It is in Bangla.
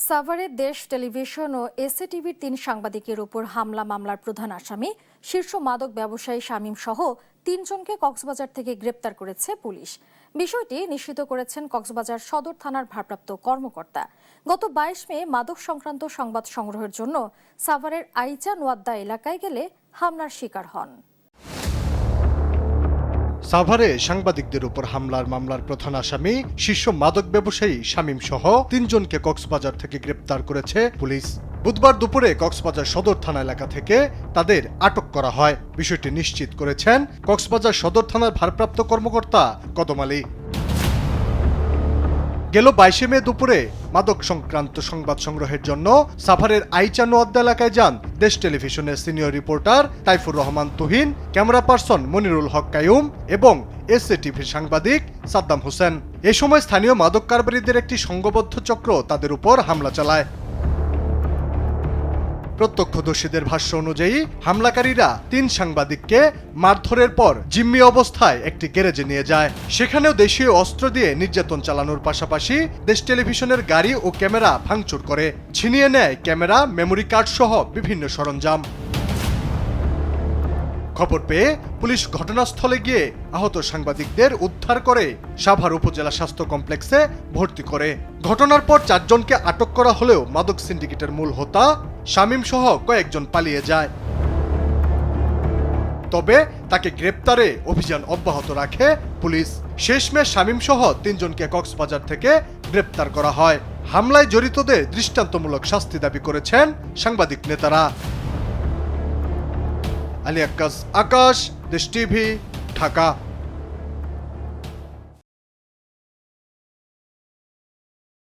সাভারে দেশ টেলিভিশন ও এসএটিভির ৩ সাংবাদিকের উপর হামলা মামলার প্রধান আসামি শীর্ষ মাদক ব্যবসায়ী শামীম সহ ৩ জনকে কক্সবাজার থেকে গ্রেপ্তার করেছে পুলিশ। বিষয়টি নিশ্চিত করেছেন কক্সবাজার সদর থানার ভারপ্রাপ্ত কর্মকর্তা। গত ২২ মে মাদক সংক্রান্ত সংবাদ সংগ্রহের জন্য সাভারের আইচা নোয়াদ্দা এলাকায় গেলে হামলার শিকার হন। সাভারে সাংবাদিকদের উপর হামলার মামলার প্রধান আসামি শীর্ষ মাদক ব্যবসায়ী শামীম সহ ৩ জনকে কক্সবাজার থেকে গ্রেপ্তার করেছে পুলিশ। বুধবার দুপুরে কক্সবাজার সদর থানা এলাকা থেকে তাদের আটক করা হয়। বিষয়টি নিশ্চিত করেছেন কক্সবাজার সদর থানার ভারপ্রাপ্ত কর্মকর্তা কদম আলী। গেল ২২ মে দুপুরে মাদক সংক্রান্ত সংবাদ সংগ্রহের জন্য সাভারের আইচা নোয়াদ্দা এলাকায় যান দেশ টেলিভিশনের senior reporter Taifur Rahman Tuhin, camera person Monirul Haque Kayum এবং এসএটিভির সাংবাদিক সাদ্দাম হোসেন। এ সময় স্থানীয় মাদক কারবারিদের একটি সংঘবদ্ধ চক্র তাদের উপর হামলা চালায়। প্রত্যক্ষদর্শীদের ভাষ্য অনুযায়ী হামলাকারীরা ৩ সাংবাদিককে মারধরের পর জিম্মি অবস্থায় একটি গ্যারেজে নিয়ে যায়। সেখানেও দেশীয় অস্ত্র দিয়ে নির্যাতন চালানোর পাশাপাশি দেশ টেলিভিশনের গাড়ি ও ক্যামেরা ভাঙচুর করে ছিনিয়ে নেয় ক্যামেরা, মেমোরি কার্ড সহ বিভিন্ন সরঞ্জাম। খবর পেয়ে পুলিশ ঘটনাস্থলে গিয়ে আহত সাংবাদিকদের উদ্ধার করে সাভার উপজেলা স্বাস্থ্য কমপ্লেক্সে ভর্তি করে। ঘটনার পর ৪ জনকে আটক করা হলেও মাদক সিন্ডিকেটের মূল হোতা শামীম সহ কয়েকজন পালিয়ে যায়। তবে তাকে গ্রেপ্তারে অভিযান অব্যাহত রাখে পুলিশ। শেষমেশ শামীম সহ ৩ জনকে কক্সবাজার থেকে গ্রেপ্তার করা হয়। হামলায় জড়িতদের দৃষ্টান্তমূলক শাস্তি দাবি করেছেন সাংবাদিক নেতারা। আলী আক্কাস, আকাশ, দেশ টিভি, ঢাকা।